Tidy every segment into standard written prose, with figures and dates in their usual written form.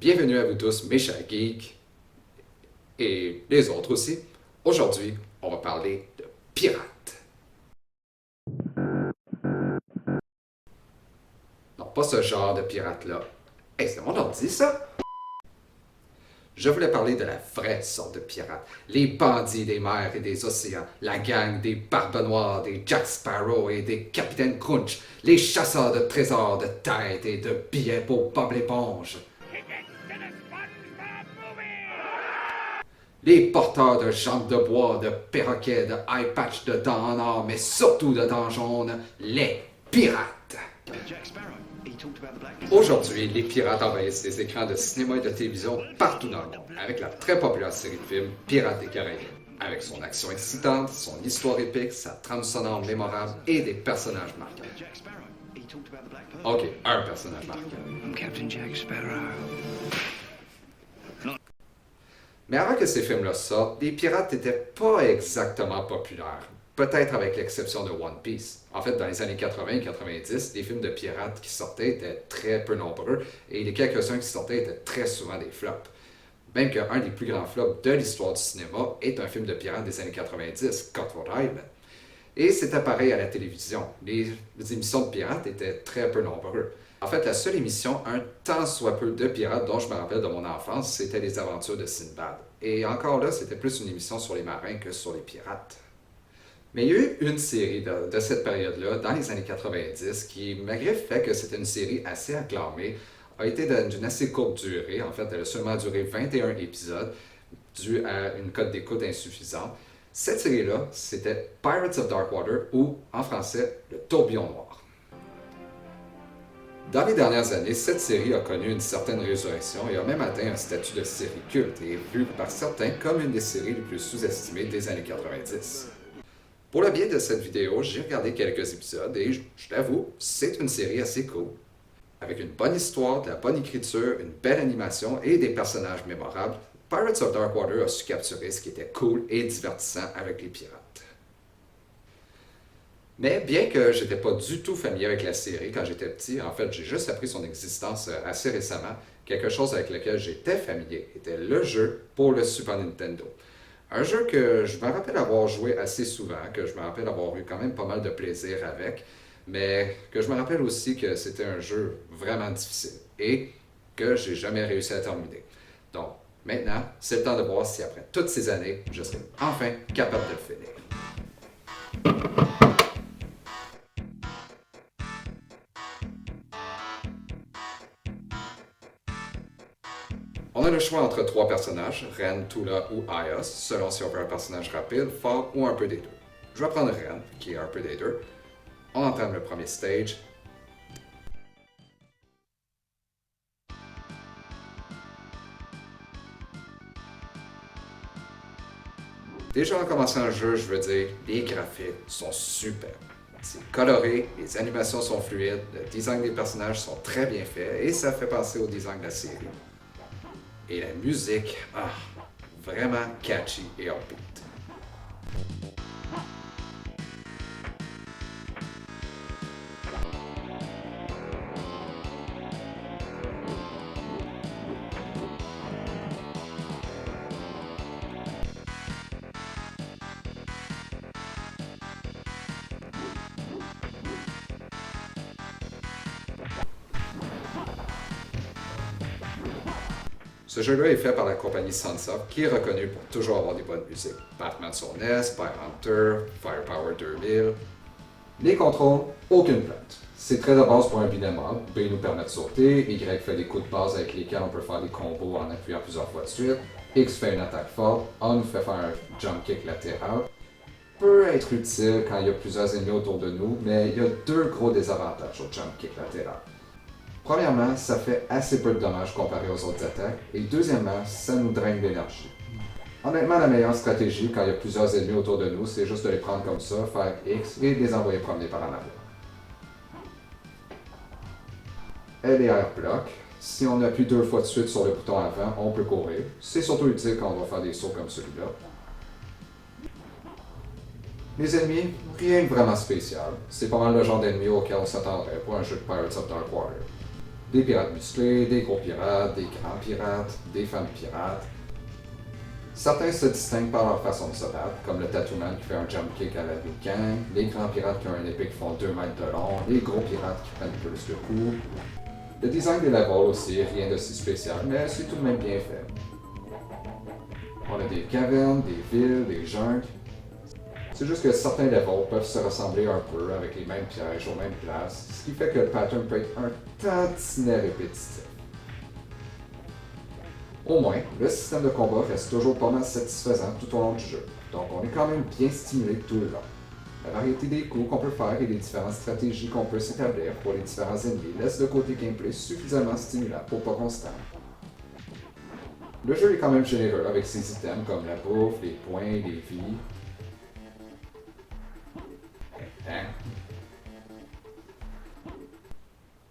Bienvenue à vous tous, mes chers geeks, et les autres aussi. Aujourd'hui, on va parler de pirates. Non, pas ce genre de pirates-là. Hey, c'est mon ordi, ça? Je voulais parler de la vraie sorte de pirates. Les bandits des mers et des océans, la gang des Barbes Noires, des Jack Sparrow et des Capitaine Crunch, les chasseurs de trésors, de têtes et de billets pour Bob l'éponge. Les porteurs de jambes de bois, de perroquets, de eye patch, de dents en or, mais surtout de dents jaunes, les pirates. Aujourd'hui, les pirates envahissent les écrans de cinéma et de télévision partout dans le monde, avec la très populaire série de films Pirates des Caraïbes. Avec son action excitante, son histoire épique, sa trame sonore mémorable et des personnages marquants. Ok, un personnage marquant. I'm Captain Jack Sparrow. Mais avant que ces films-là sortent, les pirates n'étaient pas exactement populaires. Peut-être avec l'exception de One Piece. En fait, dans les années 80 et 90, les films de pirates qui sortaient étaient très peu nombreux et les quelques-uns qui sortaient étaient très souvent des flops. Même qu'un des plus grands flops de l'histoire du cinéma est un film de pirates des années 90, Cutthroat Island. Et c'était pareil à la télévision. Les émissions de pirates étaient très peu nombreuses. En fait, la seule émission, un tant soit peu de pirates dont je me rappelle de mon enfance, c'était Les Aventures de Sinbad. Et encore là, c'était plus une émission sur les marins que sur les pirates. Mais il y a eu une série de cette période-là, dans les années 90, qui, malgré le fait que c'était une série assez acclamée, a été d'une assez courte durée. En fait, elle a seulement duré 21 épisodes, dû à une cote d'écoute insuffisante. Cette série-là, c'était Pirates of Darkwater, ou, en français, Le Tourbillon Noir. Dans les dernières années, cette série a connu une certaine résurrection et a même atteint un statut de série culte et est vue par certains comme une des séries les plus sous-estimées des années 90. Pour le bien de cette vidéo, j'ai regardé quelques épisodes et je l'avoue, c'est une série assez cool. Avec une bonne histoire, de la bonne écriture, une belle animation et des personnages mémorables, Pirates of Darkwater a su capturer ce qui était cool et divertissant avec les pirates. Mais bien que j'étais pas du tout familier avec la série quand j'étais petit, en fait j'ai juste appris son existence assez récemment, quelque chose avec lequel j'étais familier était le jeu pour le Super Nintendo. Un jeu que je me rappelle avoir joué assez souvent, que je me rappelle avoir eu quand même pas mal de plaisir avec, mais que je me rappelle aussi que c'était un jeu vraiment difficile et que j'ai jamais réussi à terminer. Donc maintenant, c'est le temps de voir si après toutes ces années, je serai enfin capable de le finir. On a le choix entre trois personnages, Ren, Tula ou Aios, selon si on veut un personnage rapide, fort ou un peu des deux. Je vais prendre Ren, qui est un peu des deux. On entame le premier stage. Déjà en commençant le jeu, je veux dire, les graphiques sont super. C'est coloré, les animations sont fluides, le design des personnages sont très bien faits et ça fait penser au design de la série. Et la musique, vraiment catchy et upbeat. Ce jeu-là est fait par la compagnie Sunsoft, qui est reconnue pour toujours avoir des bonnes musiques. Batman sur NES, Spy Hunter, Firepower 2000. Les contrôles, aucune plainte. C'est très de base pour un beat'em up. B nous permet de sauter, Y fait des coups de base avec lesquels on peut faire des combos en appuyant plusieurs fois de suite, X fait une attaque forte, A nous fait faire un jump kick latéral. Peut être utile quand il y a plusieurs ennemis autour de nous, mais il y a deux gros désavantages au jump kick latéral. Premièrement, ça fait assez peu de dommages comparé aux autres attaques, et deuxièmement, ça nous draine l'énergie. Honnêtement, la meilleure stratégie quand il y a plusieurs ennemis autour de nous, c'est juste de les prendre comme ça, faire X et les envoyer promener par en arrière. LR bloc. Si on appuie deux fois de suite sur le bouton avant, on peut courir. C'est surtout utile quand on va faire des sauts comme celui-là. Les ennemis, rien de vraiment spécial. C'est pas mal le genre d'ennemis auquel on s'attendrait pour un jeu de Pirates of Darkwater. Des pirates musclés, des gros pirates, des grands pirates, des femmes pirates. Certains se distinguent par leur façon de se battre, comme le Tattooman qui fait un jump kick à la Liu Kang, les grands pirates qui ont un épée qui font 2 mètres de long, les gros pirates qui prennent plus de coups. Le design des levels aussi, rien de si spécial, mais c'est tout de même bien fait. On a des cavernes, des villes, des jungles. C'est juste que certains levels peuvent se ressembler un peu avec les mêmes pièges aux mêmes places, ce qui fait que le pattern peut être un tantinet répétitif. Au moins, le système de combat reste toujours pas mal satisfaisant tout au long du jeu, donc on est quand même bien stimulé tout le long. La variété des coups qu'on peut faire et les différentes stratégies qu'on peut s'établir pour les différents ennemis laisse le côté gameplay suffisamment stimulant pour pas qu'on se tente. Le jeu est quand même généreux avec ses items comme la bouffe, les points, les vies. Hein?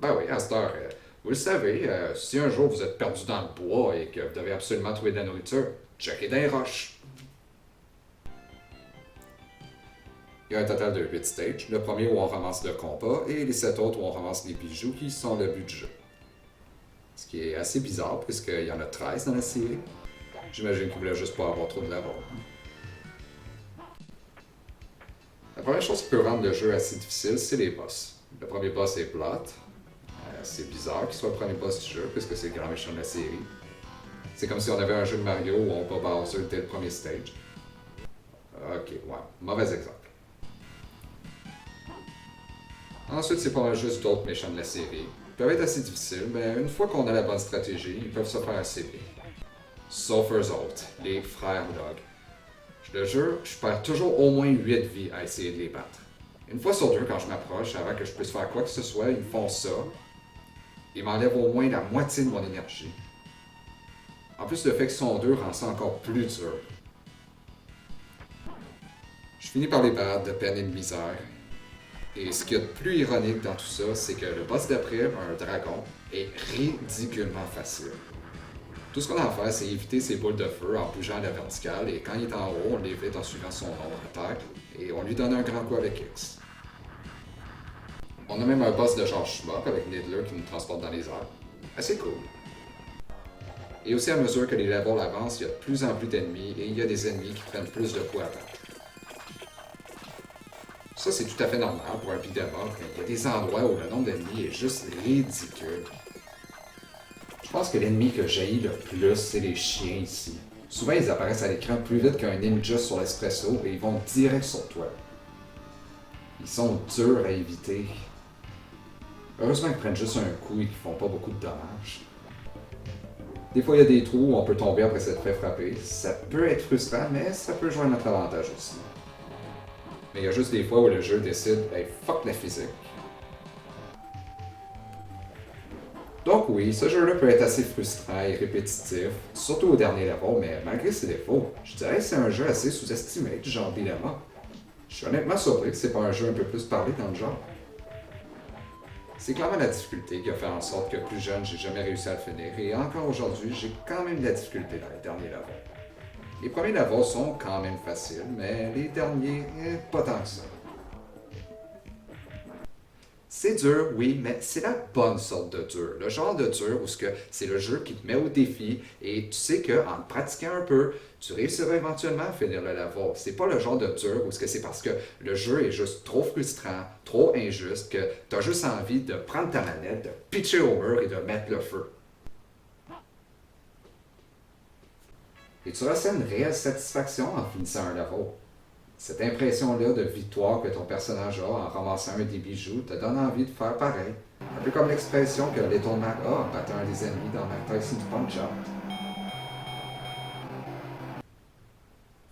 Ben oui, à cette heure, vous le savez, si un jour vous êtes perdu dans le bois et que vous devez absolument trouver de la nourriture, checkez dans les roches. Il y a un total de 8 stages, le premier où on ramasse le combat et les 7 autres où on ramasse les bijoux qui sont le but du jeu. Ce qui est assez bizarre puisqu'il y en a 13 dans la série. J'imagine qu'ils voulaient juste pas avoir trop de labeur. La première chose qui peut rendre le jeu assez difficile, c'est les boss. Le premier boss est Blot. C'est bizarre qu'il soit le premier boss du jeu puisque c'est le grand méchant de la série. C'est comme si on avait un jeu de Mario où on bat Bowser dès le premier stage. Ok, ouais, mauvais exemple. Ensuite, c'est pas mal juste d'autres méchants de la série. Ils peuvent être assez difficiles, mais une fois qu'on a la bonne stratégie, ils peuvent se faire assez bien. Sauf eux autres, les frères Dog. Je te jure, je perds toujours au moins 8 vies à essayer de les battre. Une fois sur deux, quand je m'approche, avant que je puisse faire quoi que ce soit, ils font ça. Ils m'enlèvent au moins la moitié de mon énergie. En plus, le fait qu'ils sont deux rend ça encore plus dur. Je finis par les battre de peine et de misère. Et ce qu'il y a de plus ironique dans tout ça, c'est que le boss d'après, un dragon, est ridiculement facile. Tout ce qu'on a à faire, c'est éviter ses boules de feu en bougeant à la verticale, et quand il est en haut, on l'évite en suivant son ombre à terre, et on lui donne un grand coup avec X. On a même un boss de genre schmuck avec Niddler qui nous transporte dans les airs. Assez cool. Et aussi à mesure que les levels avancent, il y a de plus en plus d'ennemis, et il y a des ennemis qui prennent plus de coups à battre. Ça, c'est tout à fait normal pour un beat'em up, mais il y a des endroits où le nombre d'ennemis est juste ridicule. Je pense que l'ennemi que j'haïs le plus, c'est les chiens ici. Souvent, ils apparaissent à l'écran plus vite qu'un ninja sur l'espresso et ils vont direct sur toi. Ils sont durs à éviter. Heureusement qu'ils prennent juste un coup et qu'ils font pas beaucoup de dommages. Des fois, il y a des trous où on peut tomber après s'être fait frapper. Ça peut être frustrant, mais ça peut jouer à notre avantage aussi. Mais il y a juste des fois où le jeu décide « Hey, fuck la physique ». Donc oui, ce jeu-là peut être assez frustrant et répétitif, surtout au dernier level, mais malgré ses défauts, je dirais que c'est un jeu assez sous-estimé du genre beat'em up. Je suis honnêtement surpris que c'est pas un jeu un peu plus parlé dans le genre. C'est clairement la difficulté qui a fait en sorte que plus jeune, j'ai jamais réussi à le finir, et encore aujourd'hui, j'ai quand même de la difficulté dans les derniers levels. Les premiers levels sont quand même faciles, mais les derniers, pas tant que ça. C'est dur, oui, mais c'est la bonne sorte de dur. Le genre de dur où c'est le jeu qui te met au défi et tu sais qu'en pratiquant un peu, tu réussiras éventuellement à finir le level. C'est pas le genre de dur où c'est parce que le jeu est juste trop frustrant, trop injuste, que tu as juste envie de prendre ta manette, de pitcher au mur et de mettre le feu. Et tu ressens une réelle satisfaction en finissant un level. Cette impression-là de victoire que ton personnage a en ramassant un des bijoux te donne envie de faire pareil. Un peu comme l'expression que Little Mac a en battant un des ennemis dans Mac Tyson's Punch-Out.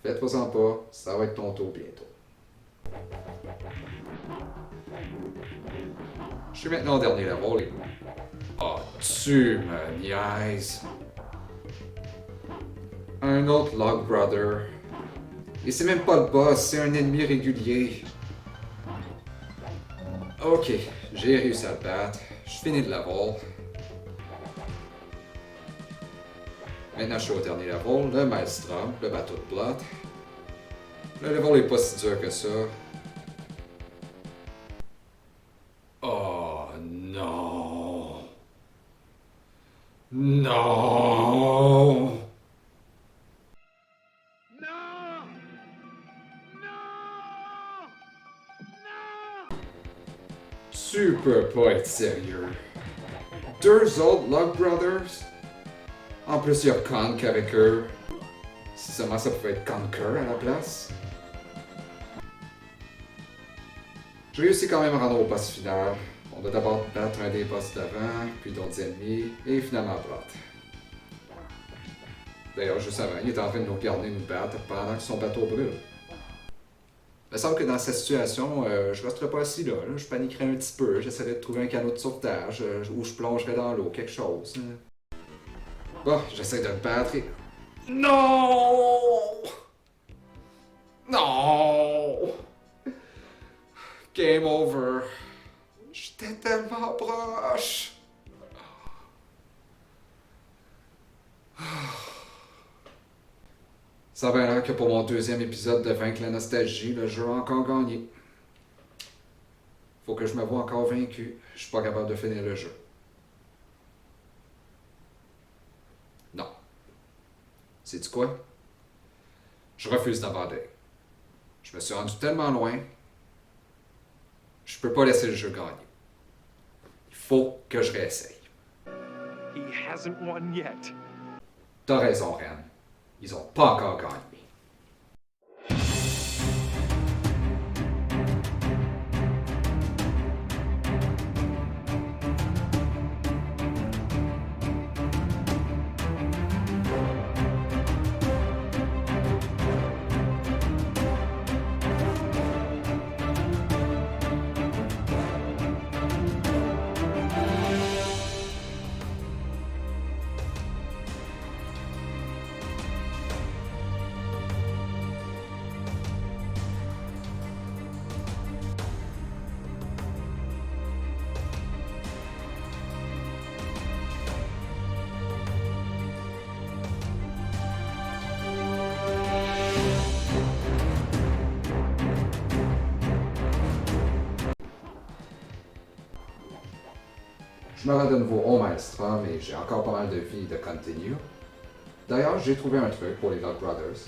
Faites-toi-en pas, ça va être ton tour bientôt. Je suis maintenant au dernier level et... Oh, tu me niaises! Un autre Log Brother. Et c'est même pas le boss, c'est un ennemi régulier. Ok, j'ai réussi à le battre. Je finis de level. Maintenant, je suis au dernier level, le Maelstrom, le bateau de Blot. Le level est pas si dur que ça. Oh non! Non! No! No! No! Tu peux pas être sérieux. Deux autres Lug Brothers? En plus, il y a Conk avec eux. Si seulement ça pouvait être Conker à la place. Je réussis quand même à rendre au boss final. On doit d'abord battre un des boss d'avant, puis d'autres ennemis, et finalement battre. D'ailleurs, juste avant, il était en train de nous regarder nous battre pendant que son bateau brûle. Il me semble que dans cette situation, je resterai pas assis là, je paniquerais un petit peu, j'essaierais de trouver un canot de sauvetage, où je plongerais dans l'eau, quelque chose. Bon, j'essaie de me battre et... Non! Non! Game over. J'étais tellement proche. Ça va l'air que pour mon deuxième épisode de Vaincre la nostalgie, le jeu a encore gagné. Faut que je me voie encore vaincu. Je suis pas capable de finir le jeu. Non. Sais-tu quoi? Je refuse d'aborder. Je me suis rendu tellement loin. Je peux pas laisser le jeu gagner. Il faut que je réessaye. He hasn't won yet. T'as raison, Ren. Ils ont pas encore gagné. Je me rends de nouveau au Maelstrom et j'ai encore pas mal de vie de continue. D'ailleurs, j'ai trouvé un truc pour les Lug Brothers.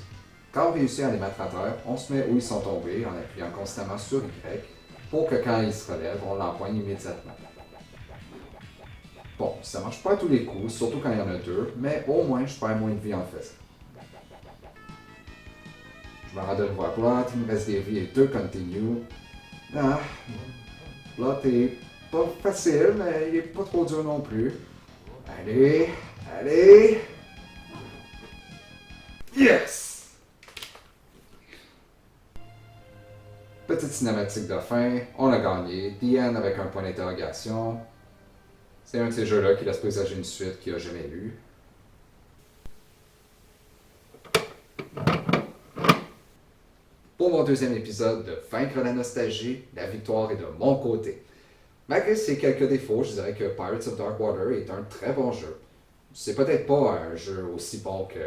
Quand on réussit à les mettre à terre, on se met où ils sont tombés en appuyant constamment sur Y pour que quand ils se relèvent, on l'empoigne immédiatement. Bon, ça marche pas à tous les coups, surtout quand il y en a deux, mais au moins je perds moins de vie en le faisant. Je me rends de nouveau à Plot, il me reste des vies et deux continue. Ah, Plot est pas facile, mais il est pas trop dur non plus. Allez, allez! Yes! Petite cinématique de fin, on a gagné, The End avec un point d'interrogation. C'est un de ces jeux-là qui laisse présager une suite qu'il a jamais lue. Pour mon deuxième épisode de Vaincre la nostalgie, la victoire est de mon côté. Malgré ses quelques défauts, je dirais que Pirates of Darkwater est un très bon jeu. C'est peut-être pas un jeu aussi bon que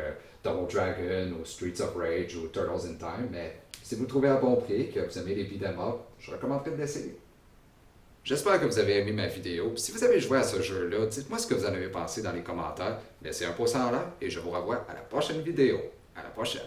Double Dragon ou Streets of Rage ou Turtles in Time, mais si vous le trouvez à bon prix, que vous aimez les beat'em up, je recommanderais de l'essayer. J'espère que vous avez aimé ma vidéo. Si vous avez joué à ce jeu-là, dites-moi ce que vous en avez pensé dans les commentaires. Laissez un pouce en l'air et je vous revois à la prochaine vidéo. À la prochaine!